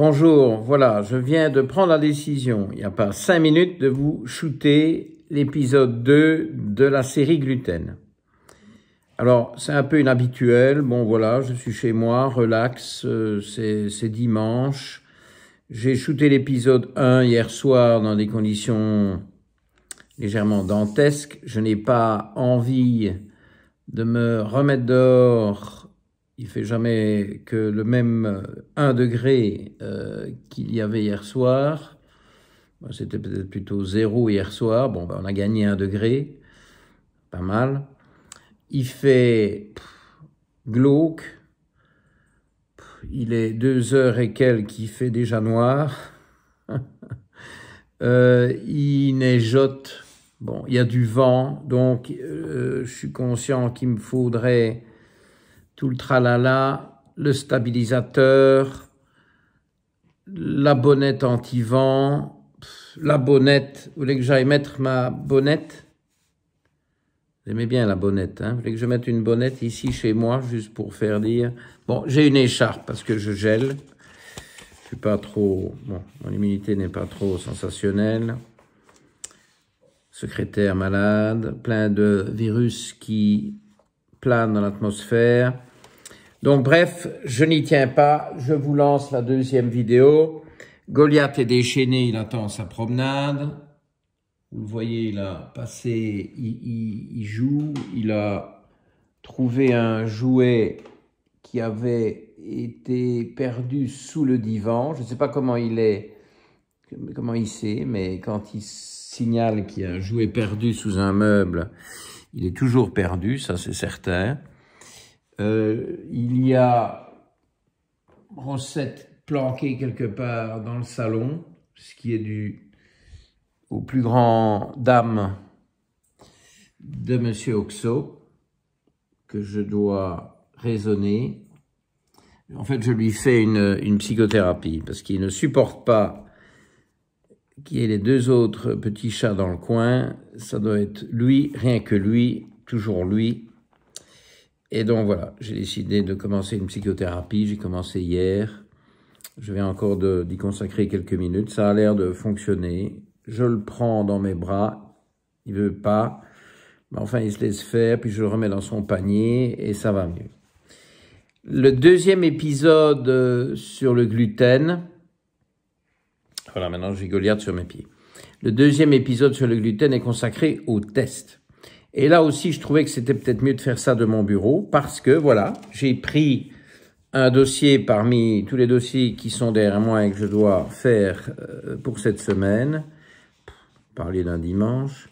Bonjour, voilà, je viens de prendre la décision, il n'y a pas 5 minutes, de vous shooter l'épisode 2 de la série Gluten. Alors, c'est un peu inhabituel, bon voilà, je suis chez moi, relax, c'est dimanche. J'ai shooté l'épisode 1 hier soir dans des conditions légèrement dantesques. Je n'ai pas envie de me remettre dehors. Il fait jamais que le même 1 degré qu'il y avait hier soir. C'était peut-être plutôt 0 hier soir. Bon, on a gagné 1 degré. Pas mal. Il fait glauque. Il est 2 heures et quelques, il fait déjà noir. Il neigeote. Bon, il y a du vent. Donc, je suis conscient qu'il me faudrait tout le tralala, le stabilisateur, la bonnette anti-vent, la bonnette. Vous voulez que j'aille mettre ma bonnette? Vous aimez bien la bonnette, hein? Vous voulez que je mette une bonnette ici chez moi, juste pour faire dire? Bon, j'ai une écharpe parce que je gèle. Je suis pas trop... Bon, mon immunité n'est pas trop sensationnelle. Secrétaire malade, plein de virus qui planent dans l'atmosphère. Donc bref, je n'y tiens pas, je vous lance la deuxième vidéo. Goliath est déchaîné, il attend sa promenade. Vous le voyez, il a passé, il joue, il a trouvé un jouet qui avait été perdu sous le divan. Je ne sais pas comment il sait, mais quand il signale qu'il y a un jouet perdu sous un meuble, il est toujours perdu, ça c'est certain. Il y a recette planquée quelque part dans le salon, ce qui est dû au plus grand dame de Monsieur Oxo, que je dois raisonner. En fait, je lui fais une psychothérapie, parce qu'il ne supporte pas qu'il y ait les 2 autres petits chats dans le coin. Ça doit être lui, rien que lui, toujours lui. Et donc voilà, j'ai décidé de commencer une psychothérapie, j'ai commencé hier, je vais encore d'y consacrer quelques minutes, ça a l'air de fonctionner, je le prends dans mes bras, il veut pas, mais enfin il se laisse faire, puis je le remets dans son panier et ça va mieux. Le deuxième épisode sur le gluten, voilà maintenant j'ai Goliath sur mes pieds, le deuxième épisode sur le gluten est consacré au test. Et là aussi, je trouvais que c'était peut-être mieux de faire ça de mon bureau parce que, voilà, j'ai pris un dossier parmi tous les dossiers qui sont derrière moi et que je dois faire pour cette semaine. Parler d'un dimanche.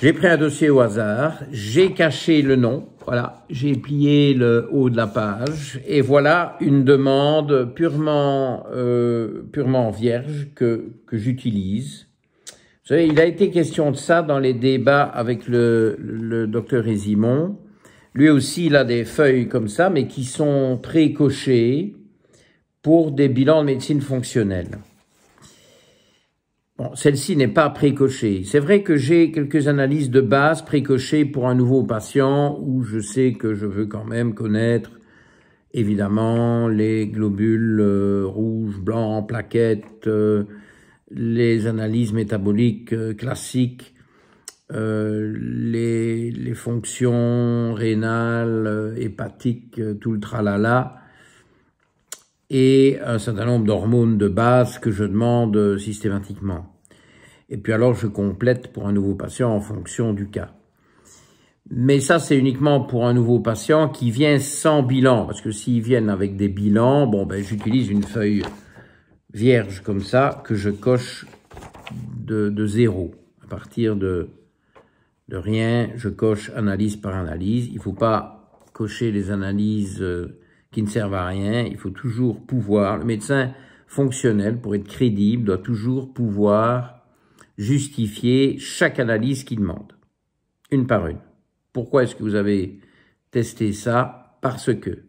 J'ai pris un dossier au hasard, j'ai caché le nom, voilà, j'ai plié le haut de la page et voilà une demande purement vierge que j'utilise. Vous savez, il a été question de ça dans les débats avec le docteur Hésimon. Lui aussi, il a des feuilles comme ça, mais qui sont pré-cochées pour des bilans de médecine fonctionnelle. Bon, celle-ci n'est pas pré-cochée. C'est vrai que j'ai quelques analyses de base pré-cochées pour un nouveau patient où je sais que je veux quand même connaître, évidemment, les globules rouges, blancs, plaquettes, les analyses métaboliques classiques, les fonctions rénales, hépatiques, tout le tralala, et un certain nombre d'hormones de base que je demande systématiquement. Et puis alors je complète pour un nouveau patient en fonction du cas. Mais ça, c'est uniquement pour un nouveau patient qui vient sans bilan, parce que s'ils viennent avec des bilans, bon ben j'utilise une feuille vierge comme ça, que je coche de 0. À partir de rien, je coche analyse par analyse. Il ne faut pas cocher les analyses qui ne servent à rien. Il faut toujours pouvoir, le médecin fonctionnel, pour être crédible, doit toujours pouvoir justifier chaque analyse qu'il demande, une par une. Pourquoi est-ce que vous avez testé ça? Parce que.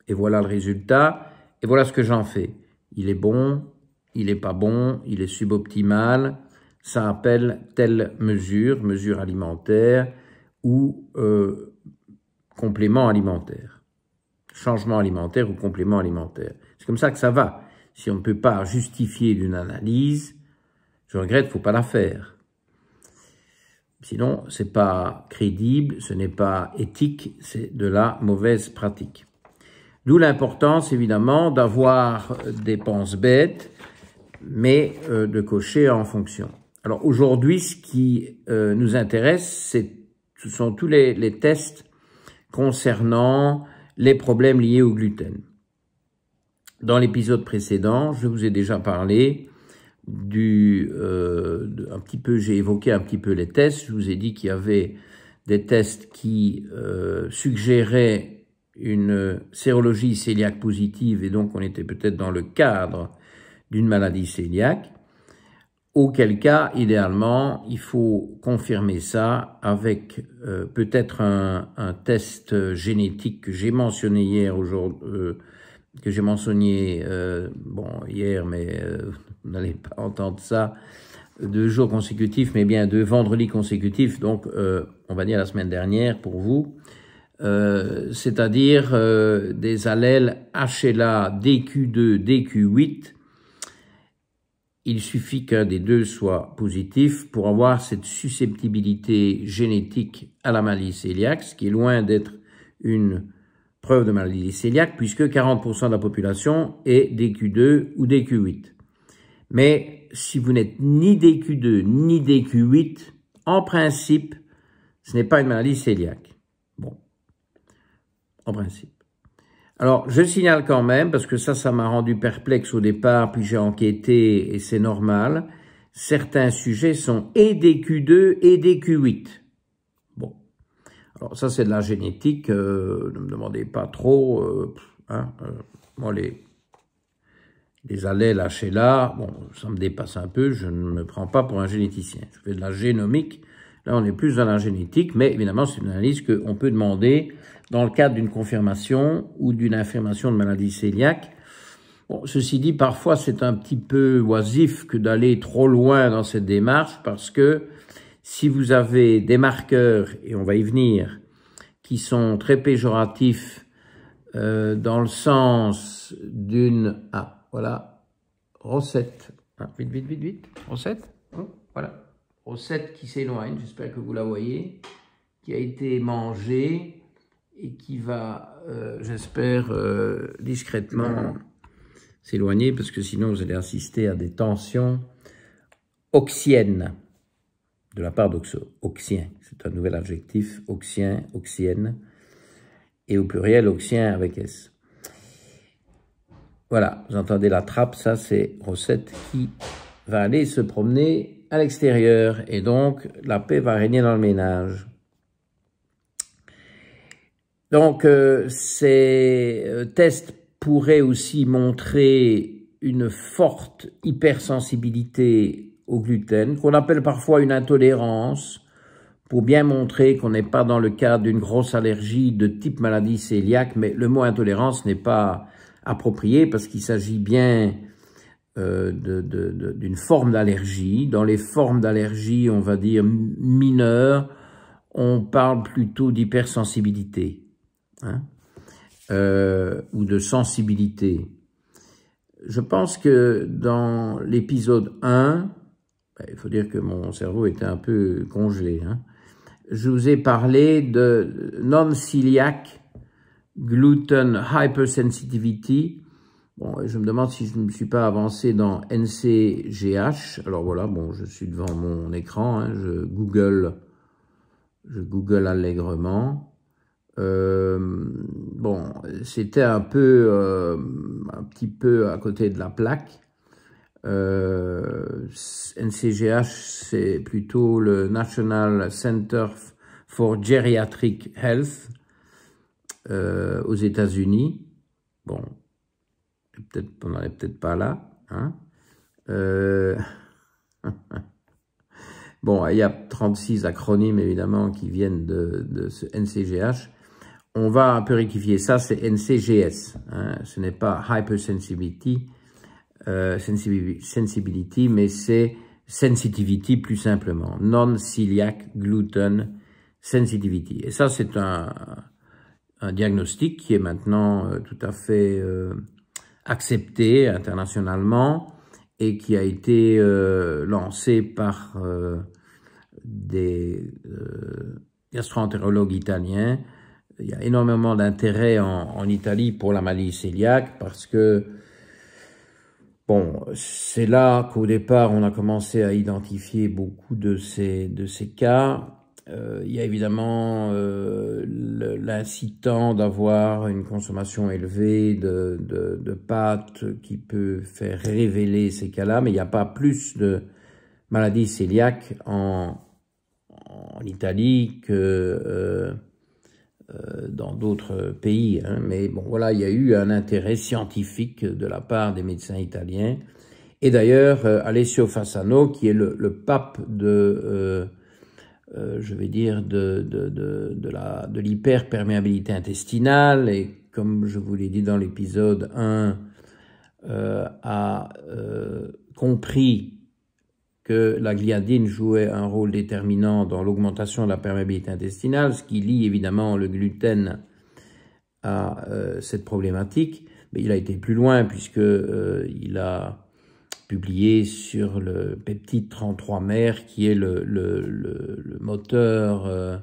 Et voilà le résultat, et voilà ce que j'en fais. Il est bon, il n'est pas bon, il est suboptimal, ça appelle telle mesure, mesure alimentaire ou complément alimentaire. changement alimentaire ou complément alimentaire. C'est comme ça que ça va. Si on ne peut pas justifier d'une analyse, je regrette, il ne faut pas la faire. Sinon, c'est pas crédible, ce n'est pas éthique, c'est de la mauvaise pratique. D'où l'importance, évidemment, d'avoir des penses bêtes, mais de cocher en fonction. Alors aujourd'hui, ce qui nous intéresse, ce sont tous les tests concernant les problèmes liés au gluten. Dans l'épisode précédent, je vous ai déjà parlé j'ai évoqué un petit peu les tests. Je vous ai dit qu'il y avait des tests qui suggéraient une sérologie cœliaque positive et donc on était peut-être dans le cadre d'une maladie cœliaque. Auquel cas, idéalement, il faut confirmer ça avec peut-être un test génétique que j'ai mentionné hier, que j'ai mentionné hier, mais vous n'allez pas entendre ça 2 jours consécutifs, mais bien 2 vendredis consécutifs, donc on va dire la semaine dernière pour vous, c'est-à-dire des allèles HLA, DQ2, DQ8. Il suffit qu'un des deux soit positif pour avoir cette susceptibilité génétique à la maladie cœliaque, ce qui est loin d'être une preuve de maladie cœliaque, puisque 40% de la population est DQ2 ou DQ8. Mais si vous n'êtes ni DQ2 ni DQ8, en principe, ce n'est pas une maladie cœliaque. Bon, en principe. Alors, je signale quand même, parce que ça m'a rendu perplexe au départ, puis j'ai enquêté et c'est normal, certains sujets sont et DQ2 et DQ8. Bon, alors ça c'est de la génétique, ne me demandez pas trop, moi les allèles HLA, bon, ça me dépasse un peu, je ne me prends pas pour un généticien, je fais de la génomique, là on est plus dans la génétique, mais évidemment c'est une analyse qu'on peut demander dans le cadre d'une confirmation ou d'une affirmation de maladie cœliaque. Bon, ceci dit, parfois c'est un petit peu oisif que d'aller trop loin dans cette démarche parce que si vous avez des marqueurs, et on va y venir, qui sont très péjoratifs dans le sens d'une... Ah, voilà, recette. Ah, vite. Recette. Oh, voilà. Recette qui s'éloigne, j'espère que vous la voyez, qui a été mangée et qui va, j'espère, discrètement s'éloigner, parce que sinon vous allez assister à des tensions oxiennes de la part d'Oxo. Oxien, c'est un nouvel adjectif, oxien, oxienne, et au pluriel, oxien avec S. Voilà, vous entendez la trappe, ça c'est Rosette qui va aller se promener à l'extérieur, et donc la paix va régner dans le ménage. Donc, ces tests pourraient aussi montrer une forte hypersensibilité au gluten, qu'on appelle parfois une intolérance, pour bien montrer qu'on n'est pas dans le cadre d'une grosse allergie de type maladie cœliaque, mais le mot intolérance n'est pas approprié parce qu'il s'agit bien d'une forme d'allergie. Dans les formes d'allergie, on va dire mineures, on parle plutôt d'hypersensibilité. Ou de sensibilité. Je pense que dans l'épisode 1, il faut dire que mon cerveau était un peu congelé, je vous ai parlé de non-celiac gluten hypersensitivity. Bon, je me demande si je ne me suis pas avancé dans NCGH. Alors voilà, bon, je suis devant mon écran, je Google allègrement. Bon, c'était un petit peu à côté de la plaque. NCGH, c'est plutôt le National Center for Geriatric Health aux États-Unis. Bon, on n'en est peut-être pas là. Bon, il y a 36 acronymes évidemment qui viennent de ce NCGH. On va un peu rectifier ça, c'est NCGS. Ce n'est pas Hypersensibility, sensibility, mais c'est Sensitivity plus simplement. Non-Celiac Gluten Sensitivity. Et ça, c'est un un diagnostic qui est maintenant tout à fait accepté internationalement et qui a été lancé par des gastro-entérologues italiens. Il y a énormément d'intérêt en Italie pour la maladie cœliaque parce que, bon, c'est là qu'au départ on a commencé à identifier beaucoup de ces cas. Il y a évidemment l'incitant d'avoir une consommation élevée de pâtes qui peut faire révéler ces cas-là, mais il n'y a pas plus de maladie cœliaque en Italie que dans d'autres pays, hein. Mais bon, voilà, il y a eu un intérêt scientifique de la part des médecins italiens. Et d'ailleurs, Alessio Fasano, qui est le pape de je vais dire, de l'hyperperméabilité intestinale, et comme je vous l'ai dit dans l'épisode 1, a compris que la gliadine jouait un rôle déterminant dans l'augmentation de la perméabilité intestinale, ce qui lie évidemment le gluten à cette problématique. Mais il a été plus loin puisque il a publié sur le peptide 33-mer, qui est le moteur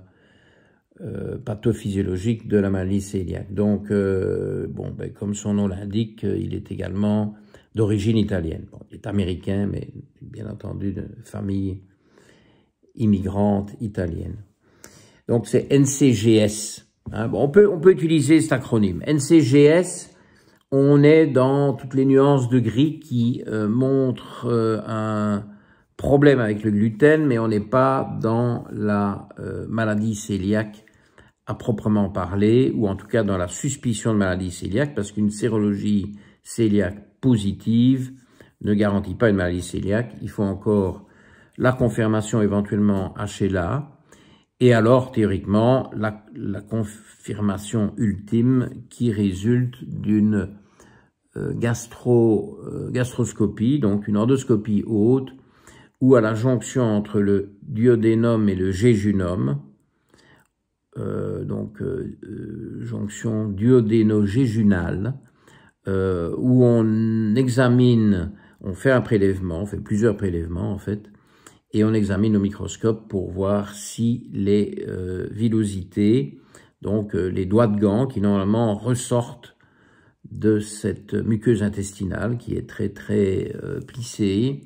pathophysiologique de la maladie cœliaque. Donc, bon, ben, comme son nom l'indique, il est également d'origine italienne. Bon, il est américain, mais bien entendu de famille immigrante italienne. Donc, c'est NCGS. Hein. Bon, on peut utiliser cet acronyme. NCGS, on est dans toutes les nuances de gris qui montrent un problème avec le gluten, mais on n'est pas dans la maladie cœliaque à proprement parler, ou en tout cas dans la suspicion de maladie cœliaque, parce qu'une sérologie cœliaque positive ne garantit pas une maladie cœliaque. Il faut encore la confirmation éventuellement HLA, et alors théoriquement la confirmation ultime qui résulte d'une gastroscopie, donc une endoscopie haute, ou à la jonction entre le duodénum et le jéjunum, jonction duodéno-jéjunale, où on examine, on fait un prélèvement, on fait plusieurs prélèvements en fait, et on examine au microscope pour voir si les villosités, donc les doigts de gants qui normalement ressortent de cette muqueuse intestinale qui est très plissée,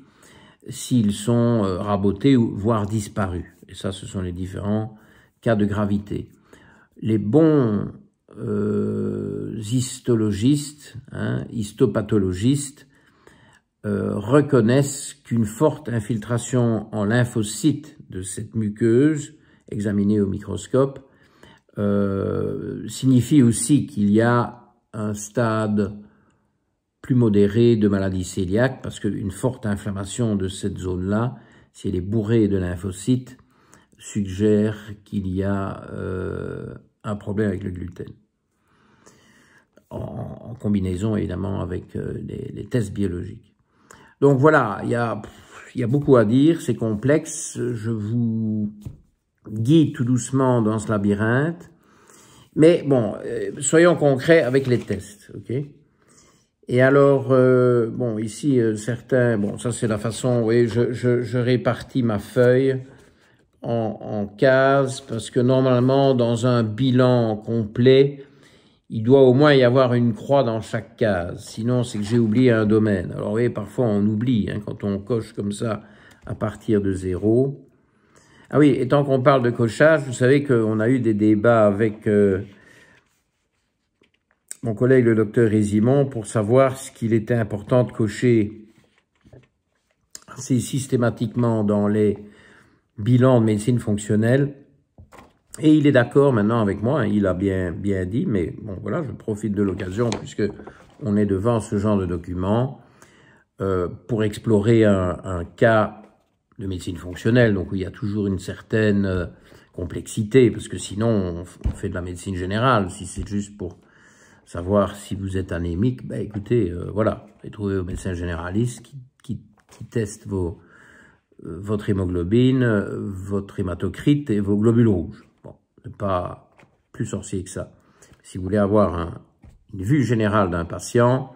s'ils sont rabotés ou voire disparus. Et ça, ce sont les différents cas de gravité. Les bons histologistes, histopathologistes, reconnaissent qu'une forte infiltration en lymphocytes de cette muqueuse, examinée au microscope, signifie aussi qu'il y a un stade plus modéré de maladie cœliaque, parce qu'une forte inflammation de cette zone-là, si elle est bourrée de lymphocytes, suggère qu'il y a un problème avec le gluten. En combinaison, évidemment, avec les tests biologiques. Donc voilà, il y a beaucoup à dire, c'est complexe. Je vous guide tout doucement dans ce labyrinthe. Mais bon, soyons concrets avec les tests, ok? Et alors, bon, ici, certains, bon, ça c'est la façon, vous voyez, je répartis ma feuille en cases, parce que normalement, dans un bilan complet, il doit au moins y avoir une croix dans chaque case. Sinon, c'est que j'ai oublié un domaine. Alors, vous voyez, parfois, on oublie, hein, quand on coche comme ça à partir de 0. Ah oui, et tant qu'on parle de cochage, vous savez qu'on a eu des débats avec mon collègue le docteur Résimond pour savoir ce qu'il était important de cocher assez systématiquement dans les bilans de médecine fonctionnelle. Et il est d'accord maintenant avec moi, hein, il a bien dit, mais bon voilà, je profite de l'occasion puisque on est devant ce genre de document pour explorer un cas de médecine fonctionnelle, donc où il y a toujours une certaine complexité, parce que sinon on fait de la médecine générale. Si c'est juste pour savoir si vous êtes anémique, ben écoutez, voilà, vous trouvez au médecin généraliste qui teste votre hémoglobine, votre hématocrite et vos globules rouges. Bon, c'est pas plus sorcier que ça. si vous voulez avoir une vue générale d'un patient,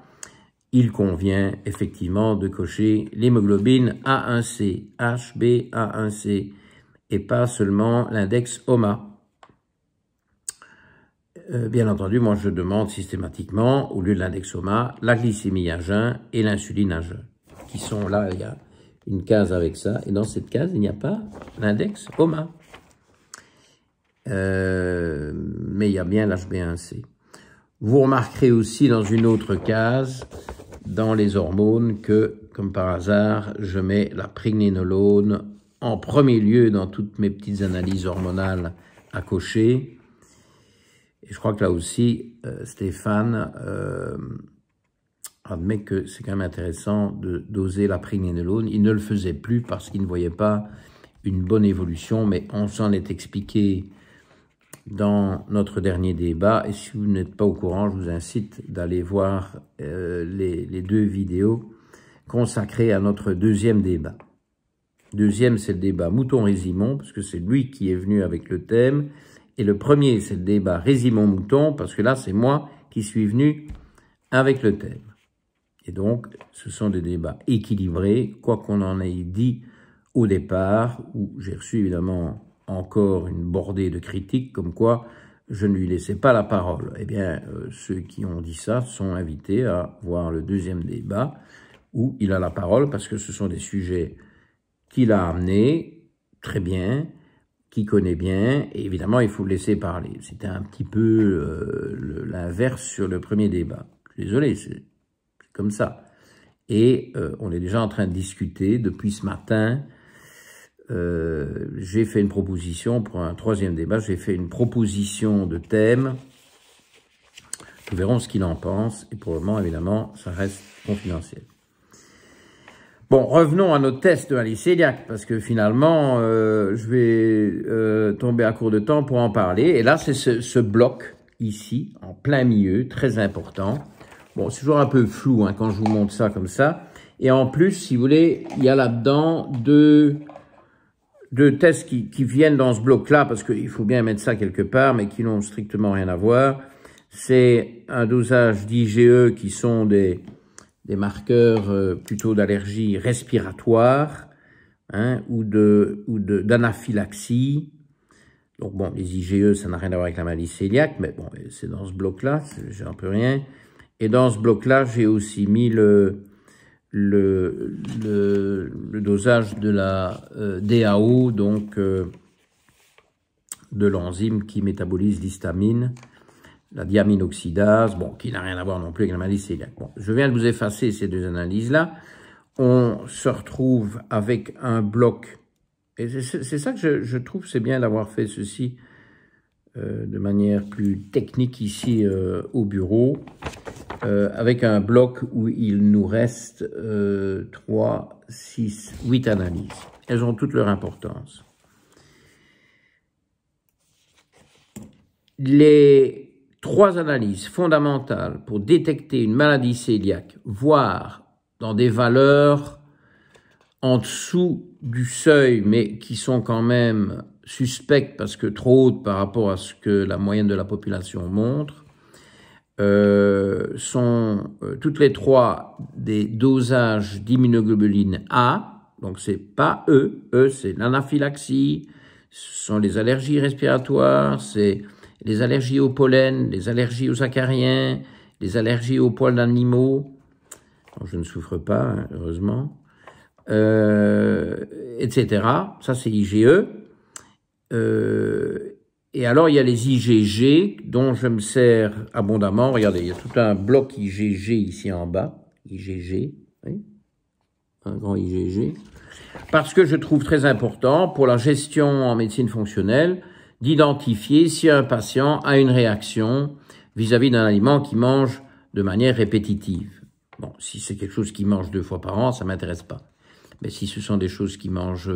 il convient effectivement de cocher l'hémoglobine A1C, HbA1c, et pas seulement l'index HOMA. Bien entendu, moi je demande systématiquement, au lieu de l'index HOMA, la glycémie à jeun et l'insuline à jeun, qui sont là, il y a une case avec ça, et dans cette case, il n'y a pas l'index HOMA. Mais il y a bien l'HbA1c. Vous remarquerez aussi dans une autre case, dans les hormones, que, comme par hasard, je mets la pregnénolone en premier lieu dans toutes mes petites analyses hormonales à cocher. Et je crois que là aussi, Stéphane admet que c'est quand même intéressant de doser la pregnénolone. Il ne le faisait plus parce qu'il ne voyait pas une bonne évolution, mais on s'en est expliqué dans notre dernier débat. Et si vous n'êtes pas au courant, je vous incite d'aller voir les 2 vidéos consacrées à notre deuxième débat. Deuxième, c'est le débat Mouton-Résimon, parce que c'est lui qui est venu avec le thème. Et le premier, c'est le débat Résimon-Mouton, parce que là, c'est moi qui suis venu avec le thème. Et donc, ce sont des débats équilibrés, quoi qu'on en ait dit au départ, où j'ai reçu évidemment encore une bordée de critiques, comme quoi je ne lui laissais pas la parole. Eh bien, ceux qui ont dit ça sont invités à voir le deuxième débat, où il a la parole, parce que ce sont des sujets qu'il a amenés très bien, qu'il connaît bien, et évidemment, il faut le laisser parler. C'était un petit peu l'inverse sur le premier débat. Je suis désolé, c'est comme ça. Et on est déjà en train de discuter depuis ce matin. J'ai fait une proposition pour un troisième débat. J'ai fait une proposition de thème. Nous verrons ce qu'il en pense. Et pour le moment, évidemment, ça reste confidentiel. Bon, revenons à notre test de Alice Celiac, parce que finalement, je vais tomber à court de temps pour en parler. Et là, c'est ce bloc ici, en plein milieu, très important. Bon, c'est toujours un peu flou hein, quand je vous montre ça comme ça. Et en plus, si vous voulez, il y a là-dedans deux tests qui viennent dans ce bloc-là, parce qu'il faut bien mettre ça quelque part, mais qui n'ont strictement rien à voir. C'est un dosage d'IgE qui sont des marqueurs plutôt d'allergie respiratoire hein, ou d'anaphylaxie. Donc bon, les IgE, ça n'a rien à voir avec la maladie cœliaque, mais bon, c'est dans ce bloc-là, j'ai un peu rien. Et dans ce bloc-là, j'ai aussi mis le dosage de la DAO, donc de l'enzyme qui métabolise l'histamine, la diaminoxydase, bon, qui n'a rien à voir non plus avec la maladie cœliaque. Bon, je viens de vous effacer ces 2 analyses-là. On se retrouve avec un bloc, et c'est ça que je trouve c'est bien d'avoir fait ceci de manière plus technique ici au bureau, avec un bloc où il nous reste 3, 6, 8 analyses. Elles ont toute leur importance. Les 3 analyses fondamentales pour détecter une maladie cœliaque, voire dans des valeurs en dessous du seuil, mais qui sont quand même suspectes parce que trop hautes par rapport à ce que la moyenne de la population montre, sont toutes les 3 des dosages d'immunoglobuline A, donc c'est pas E, c'est l'anaphylaxie, ce sont les allergies respiratoires, c'est les allergies au pollen, les allergies aux acariens, les allergies aux poils d'animaux, je ne souffre pas, hein, heureusement, etc. Ça c'est IgE. Et alors, il y a les IgG, dont je me sers abondamment. Regardez, il y a tout un bloc IgG ici en bas. IgG, oui, un grand IgG. Parce que je trouve très important, pour la gestion en médecine fonctionnelle, d'identifier si un patient a une réaction vis-à-vis d'un aliment qu'il mange de manière répétitive. Bon, si c'est quelque chose qu'il mange 2 fois par an, ça m'intéresse pas. Mais si ce sont des choses qu'il mange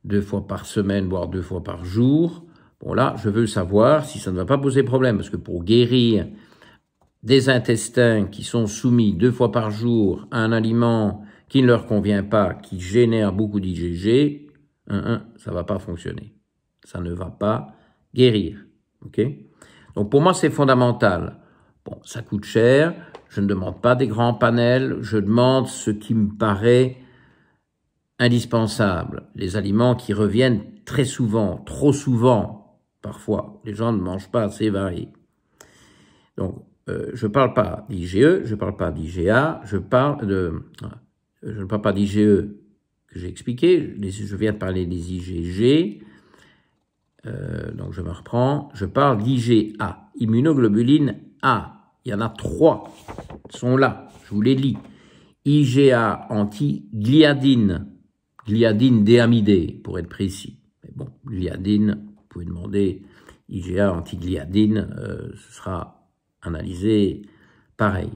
2 fois par semaine, voire 2 fois par jour, bon là, je veux savoir si ça ne va pas poser problème, parce que pour guérir des intestins qui sont soumis 2 fois par jour à un aliment qui ne leur convient pas, qui génère beaucoup d'IgG, ça va pas fonctionner. Ça ne va pas guérir, ok? Donc pour moi, c'est fondamental. Bon, ça coûte cher, je ne demande pas des grands panels, je demande ce qui me paraît indispensable. Les aliments qui reviennent très souvent, trop souvent, parfois. Les gens ne mangent pas assez varié. Donc, je ne parle pas d'IgE, je ne parle pas d'IgA, je ne parle pas d'IgE que j'ai expliqué, je viens de parler des IgG, donc je me reprends, je parle d'IgA, immunoglobuline A. Il y en a 3, sont là, je vous les lis. IgA anti-gliadine, gliadine déamidée, pour être précis. Mais bon, gliadine, vous pouvez demander IgA anti-gliadine, ce sera analysé pareil.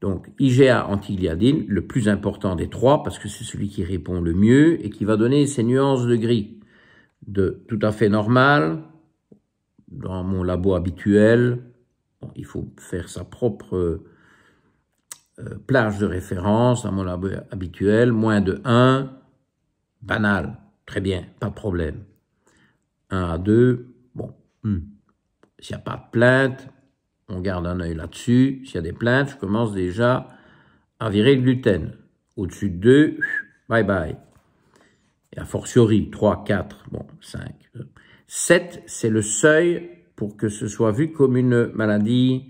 Donc, IgA anti-gliadine, le plus important des 3, parce que c'est celui qui répond le mieux et qui va donner ces nuances de gris. De tout à fait normal, dans mon labo habituel, bon, il faut faire sa propre plage de référence dans mon labo habituel, moins de 1, banal, très bien, pas de problème. 1 à 2, bon, s'il n'y a pas de plainte, on garde un œil là-dessus. S'il y a des plaintes, je commence déjà à virer le gluten. Au-dessus de 2, bye bye. Et a fortiori, 3, 4, bon, 5. 7, c'est le seuil pour que ce soit vu comme une maladie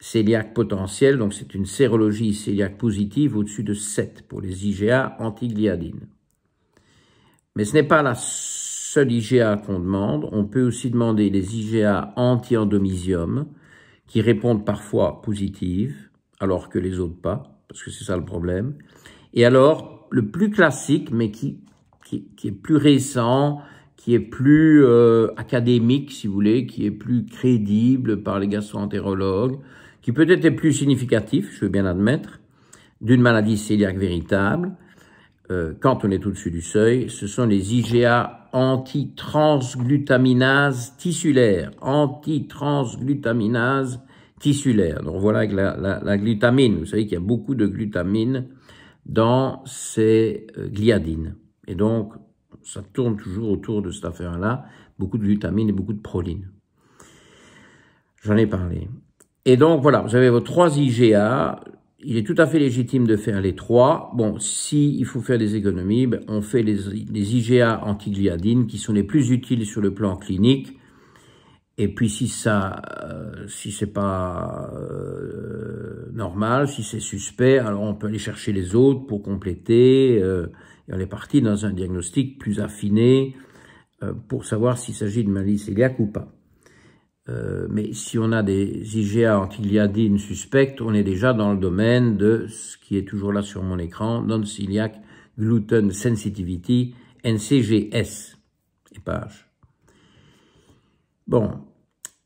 cœliaque potentielle. Donc, c'est une sérologie cœliaque positive au-dessus de 7 pour les IgA anti-gliadine. Mais ce n'est pas la seule IgA qu'on demande. On peut aussi demander les IgA anti-endomysium, qui répondent parfois positives, alors que les autres pas, parce que c'est ça le problème. Et alors, le plus classique, mais qui est plus récent, qui est plus académique, si vous voulez, qui est plus crédible par les gastro-entérologues, qui peut-être est plus significatif, je veux bien l'admettre, d'une maladie cœliaque véritable, quand on est au-dessus du seuil, ce sont les IgA antitransglutaminase tissulaire. Antitransglutaminase tissulaire. Donc voilà avec la glutamine. Vous savez qu'il y a beaucoup de glutamine dans ces gliadines. Et donc, ça tourne toujours autour de cette affaire-là. Beaucoup de glutamine et beaucoup de proline. J'en ai parlé. Et donc voilà, vous avez vos 3 IgA. Il est tout à fait légitime de faire les 3. Bon, si il faut faire des économies, ben, on fait les IgA antigliadine qui sont les plus utiles sur le plan clinique. Et puis si c'est pas normal, si c'est suspect, alors on peut aller chercher les autres pour compléter. Et on est parti dans un diagnostic plus affiné pour savoir s'il s'agit de maladie cœliaque ou pas. Mais si on a des IgA antigliadine suspectes, on est déjà dans le domaine de ce qui est toujours là sur mon écran, Non-Celiac Gluten Sensitivity, NCGS, et page. Bon,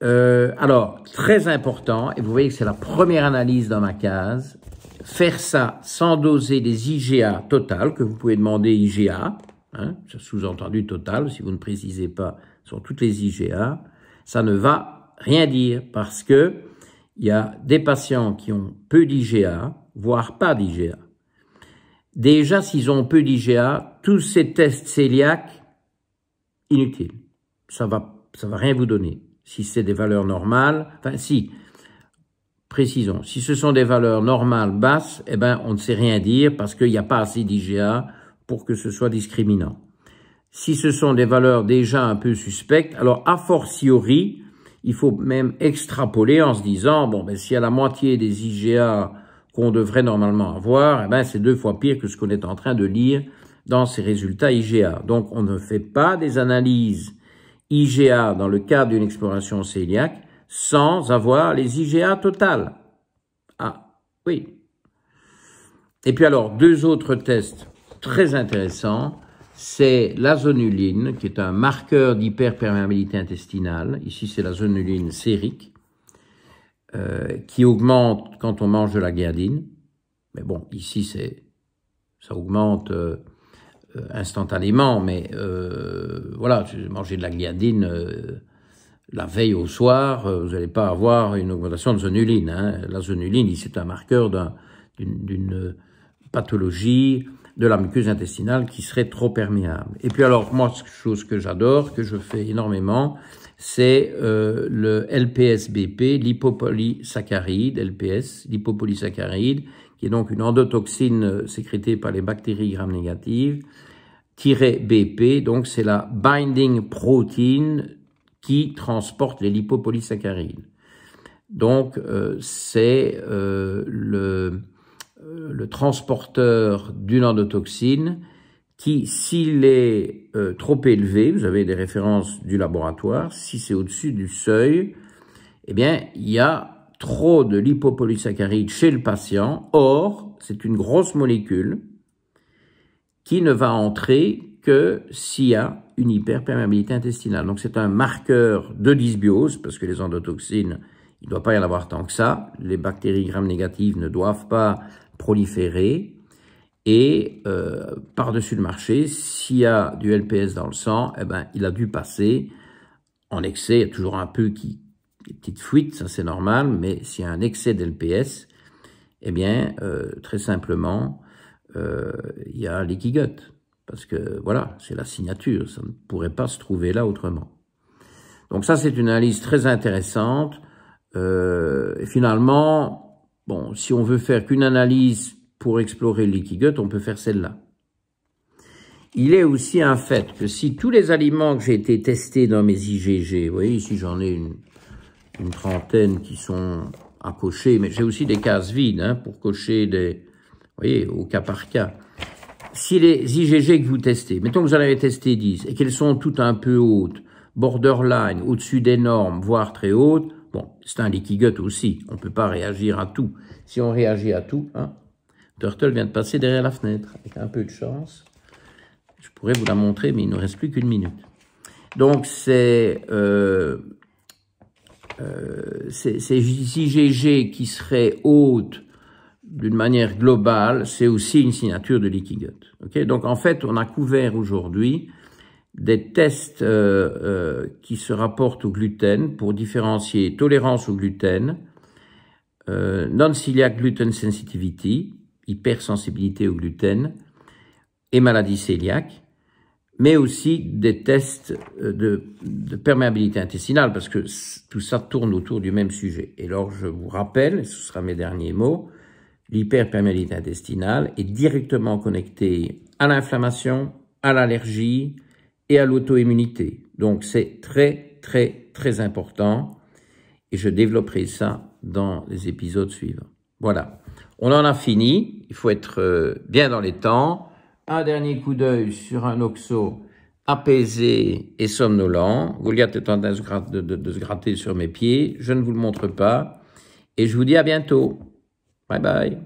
alors, très important, et vous voyez que c'est la première analyse dans ma case, faire ça sans doser les IgA totales, que vous pouvez demander IgA, hein, sous-entendu total, si vous ne précisez pas sur toutes les IgA, ça ne va rien dire parce que il y a des patients qui ont peu d'IgA, voire pas d'IgA. Déjà, s'ils ont peu d'IgA, tous ces tests cœliaques, inutiles. Ça va rien vous donner. Si c'est des valeurs normales, enfin si, précisons, si ce sont des valeurs normales basses, eh ben on ne sait rien dire parce qu'il n'y a pas assez d'IgA pour que ce soit discriminant. Si ce sont des valeurs déjà un peu suspectes, alors a fortiori, il faut même extrapoler en se disant, bon, ben, s'il y a la moitié des IgA qu'on devrait normalement avoir, eh ben, c'est 2 fois pire que ce qu'on est en train de lire dans ces résultats IgA. Donc, on ne fait pas des analyses IgA dans le cadre d'une exploration cœliaque sans avoir les IgA totales. Ah, oui. Et puis alors, 2 autres tests très intéressants. C'est l'azonuline, qui est un marqueur d'hyperperméabilité intestinale. Ici, c'est l'azonuline sérique, qui augmente quand on mange de la gliadine. Mais bon, ici, ça augmente instantanément. Mais voilà, manger de la gliadine la veille au soir, vous n'allez pas avoir une augmentation de zonuline. Hein. L'azonuline, c'est un marqueur d'une pathologie de la muqueuse intestinale qui serait trop perméable. Et puis alors, moi, chose que j'adore, que je fais énormément, c'est le LPS-BP, lipopolysaccharide, LPS, lipopolysaccharide, qui est donc une endotoxine sécrétée par les bactéries gram-négatives, -BP, donc c'est la binding protein qui transporte les lipopolysaccharides. Donc c'est le transporteur d'une endotoxine qui, s'il est trop élevé, vous avez des références du laboratoire, si c'est au-dessus du seuil, eh bien, il y a trop de lipopolysaccharides chez le patient. Or, c'est une grosse molécule qui ne va entrer que s'il y a une hyperperméabilité intestinale. Donc, c'est un marqueur de dysbiose, parce que les endotoxines, il ne doit pas y en avoir tant que ça. Les bactéries gram-négatives ne doivent pas proliférer. Et par-dessus le marché, s'il y a du LPS dans le sang, eh ben, il a dû passer en excès. Il y a toujours un peu des petites fuites, ça c'est normal, mais s'il y a un excès d'LPS, eh bien, très simplement, il y a leaky gut. Parce que, voilà, c'est la signature, ça ne pourrait pas se trouver là autrement. Donc ça, c'est une analyse très intéressante. Et finalement, bon, si on veut faire qu'une analyse pour explorer le leaky gut, on peut faire celle-là. Il est aussi un fait que si tous les aliments que j'ai été testés dans mes IgG, vous voyez ici j'en ai une trentaine qui sont à cocher, mais j'ai aussi des cases vides hein, pour cocher des, vous voyez, au cas par cas. Si les IgG que vous testez, mettons que vous en avez testé 10 et qu'elles sont toutes un peu hautes, borderline, au-dessus des normes, voire très hautes, bon, c'est un leaky gut aussi, on ne peut pas réagir à tout. Si on réagit à tout, hein, Turtle vient de passer derrière la fenêtre, avec un peu de chance. Je pourrais vous la montrer, mais il ne reste plus qu'une minute. Donc, c'est IgG qui serait haute d'une manière globale, c'est aussi une signature de leaky gut. Okay? Donc, en fait, on a couvert aujourd'hui des tests qui se rapportent au gluten pour différencier tolérance au gluten, non-celiac gluten sensitivity, hypersensibilité au gluten et maladie cœliaque, mais aussi des tests de perméabilité intestinale, parce que tout ça tourne autour du même sujet. Et alors, je vous rappelle, et ce sera mes derniers mots, l'hyperperméabilité intestinale est directement connectée à l'inflammation, à l'allergie et à l'auto-immunité. Donc, c'est très, très, très important, et je développerai ça dans les épisodes suivants. Voilà. On en a fini, il faut être bien dans les temps. Un dernier coup d'œil sur un oxo apaisé et somnolent. Goliath est en train de se gratter sur mes pieds, je ne vous le montre pas. Et je vous dis à bientôt. Bye bye.